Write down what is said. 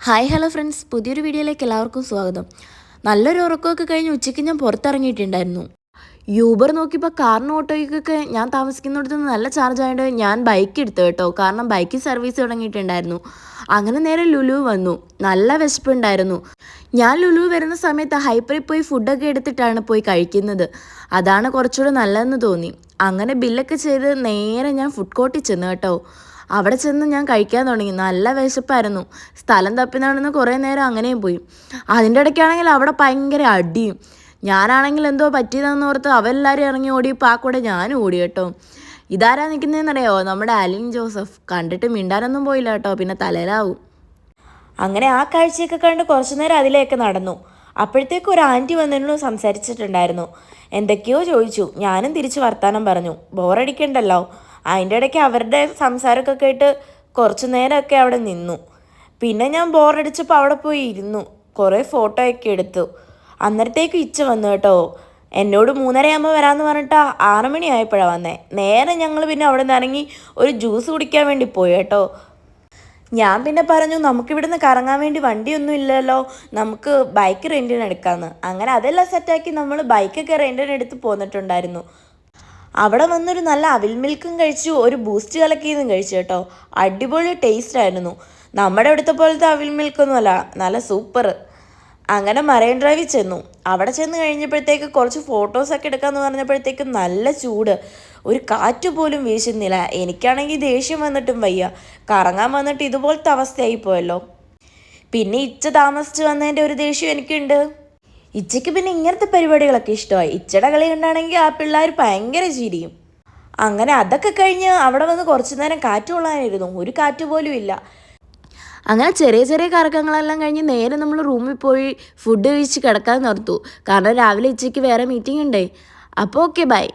Hi hello friends, പുതിയൊരു വീഡിയോയിലേക്ക് എല്ലാവർക്കും സ്വാഗതം. നല്ലൊരു ഉറക്കമൊക്കെ കഴിഞ്ഞ് ഉച്ചയ്ക്ക് ഞാൻ പുറത്തിറങ്ങിയിട്ടുണ്ടായിരുന്നു. യൂബർ നോക്കിയപ്പോൾ കാറിനും ഓട്ടോയ്ക്കൊക്കെ ഞാൻ താമസിക്കുന്നിടത്ത് നിന്ന് നല്ല ചാർജ് ആയതുകൊണ്ട് ഞാൻ ബൈക്ക് എടുത്തു കേട്ടോ. കാരണം ബൈക്ക് സർവീസ് തുടങ്ങിയിട്ടുണ്ടായിരുന്നു. അങ്ങനെ നേരെ ലുലു വന്നു. നല്ല വിശപ്പുണ്ടായിരുന്നു. ഞാൻ ലുലു വരുന്ന സമയത്ത് ഹൈപ്പറിൽ പോയി ഫുഡൊക്കെ എടുത്തിട്ടാണ് പോയി കഴിക്കുന്നത്. അതാണ് കുറച്ചുകൂടെ നല്ലതെന്ന് തോന്നി. അങ്ങനെ ബില്ലൊക്കെ ചെയ്ത് നേരെ ഞാൻ ഫുഡ് കോർട്ടിൽ ചെന്നു കേട്ടോ. അവിടെ ചെന്ന് ഞാൻ കഴിക്കാൻ തുടങ്ങി. നല്ല വിശപ്പായിരുന്നു. സ്ഥലം തപ്പി നടന്ന് കുറേ നേരം അങ്ങനെയും പോയി. അതിൻ്റെ ഇടയ്ക്കാണെങ്കിൽ അവിടെ ഭയങ്കര അടിയും. ഞാനാണെങ്കിൽ എന്തോ പറ്റിയതെന്ന് ഓർത്ത് അവരെല്ലാവരും ഇറങ്ങി ഓടിയപ്പോൾ ആ കൂടെ ഞാനും ഓടി കേട്ടോ. ഇതാരാ നിൽക്കുന്നതെന്നറിയോ? നമ്മുടെ അലിൻ ജോസഫ്. കണ്ടിട്ട് മിണ്ടാനൊന്നും പോയില്ല കേട്ടോ, പിന്നെ തലയിലാവും. അങ്ങനെ ആ കാഴ്ചയൊക്കെ കണ്ട് കുറച്ചു നേരം അതിലേക്ക് നടന്നു. അപ്പോഴത്തേക്കും ഒരു ആൻറ്റി വന്നിരുന്നു, സംസാരിച്ചിട്ടുണ്ടായിരുന്നു. എന്തൊക്കെയോ ചോദിച്ചു. ഞാനും തിരിച്ച് വർത്താനം പറഞ്ഞു. ബോറടിക്കണ്ടല്ലോ. അതിൻ്റെ ഇടയ്ക്ക് അവരുടെ സംസാരമൊക്കെ കേട്ട് കുറച്ച് നേരമൊക്കെ അവിടെ നിന്നു. പിന്നെ ഞാൻ ബോറടിച്ചപ്പോൾ അവിടെ പോയി ഇരുന്നു. കുറേ ഫോട്ടോയൊക്കെ എടുത്തു. അന്നേരത്തേക്ക് ഇച്ച വന്നു കേട്ടോ. എന്നോട് 3:30 വരാമെന്ന് പറഞ്ഞിട്ട് 6 മണി ആയപ്പോഴാണ് വന്നേ. നേരെ ഞങ്ങൾ പിന്നെ അവിടെ നിന്ന് ഇറങ്ങി ഒരു ജ്യൂസ് കുടിക്കാൻ വേണ്ടി പോയി കേട്ടോ. ഞാൻ പിന്നെ പറഞ്ഞു നമുക്കിവിടുന്ന് കറങ്ങാൻ വേണ്ടി വണ്ടിയൊന്നും ഇല്ലല്ലോ, നമുക്ക് ബൈക്ക് റെൻറ്റിന് എടുക്കാമെന്ന്. അങ്ങനെ അതെല്ലാം സെറ്റാക്കി നമ്മൾ ബൈക്കൊക്കെ റെൻറ്റിന് എടുത്ത് പോന്നിട്ടുണ്ടായിരുന്നു. അവിടെ വന്നൊരു നല്ല അവിൽ മിൽക്കും കഴിച്ചു, ഒരു ബൂസ്റ്റ് കലക്കിയതും കഴിച്ചു കേട്ടോ. അടിപൊളി ടേസ്റ്റ് ആയിരുന്നു. നമ്മുടെ ഇവിടുത്തെ പോലത്തെ അവിൽ മിൽക്കൊന്നുമല്ല, നല്ല സൂപ്പർ. അങ്ങനെ മറൈൻ ഡ്രൈവിൽ ചെന്നു. അവിടെ ചെന്ന് കഴിഞ്ഞപ്പോഴത്തേക്ക് കുറച്ച് ഫോട്ടോസൊക്കെ എടുക്കാമെന്ന് പറഞ്ഞപ്പോഴത്തേക്കും നല്ല ചൂട്, ഒരു കാറ്റ് പോലും വീശുന്നില്ല. എനിക്കാണെങ്കിൽ ദേഷ്യം വന്നിട്ടും വയ്യ. കറങ്ങാൻ വന്നിട്ട് ഇതുപോലത്തെ അവസ്ഥയായി പോയല്ലോ. പിന്നെ ഇച്ച താമസിച്ച് വന്നതിൻ്റെ ഒരു ദേഷ്യം എനിക്കുണ്ട്. ഇച്ചയ്ക്ക് പിന്നെ ഇങ്ങനത്തെ പരിപാടികളൊക്കെ ഇഷ്ടമായി. ഇച്ചയുടെ കളി കണ്ടാണെങ്കിൽ ആ പിള്ളേർ ഭയങ്കര ചിരിയും. അങ്ങനെ അതൊക്കെ കഴിഞ്ഞ് അവിടെ വന്ന് കുറച്ച് നേരം കാറ്റ് കൊള്ളാനായിരുന്നു. ഒരു കാറ്റ് പോലും ഇല്ല. അങ്ങനെ ചെറിയ ചെറിയ കറക്കങ്ങളെല്ലാം കഴിഞ്ഞ് നേരെ നമ്മൾ റൂമിൽ പോയി ഫുഡ് കഴിച്ച് കിടക്കാൻ നിർത്തു. കാരണം രാവിലെ ഉച്ചയ്ക്ക് വേറെ മീറ്റിംഗ് ഉണ്ടേ. അപ്പോൾ ഓക്കെ, ബൈ.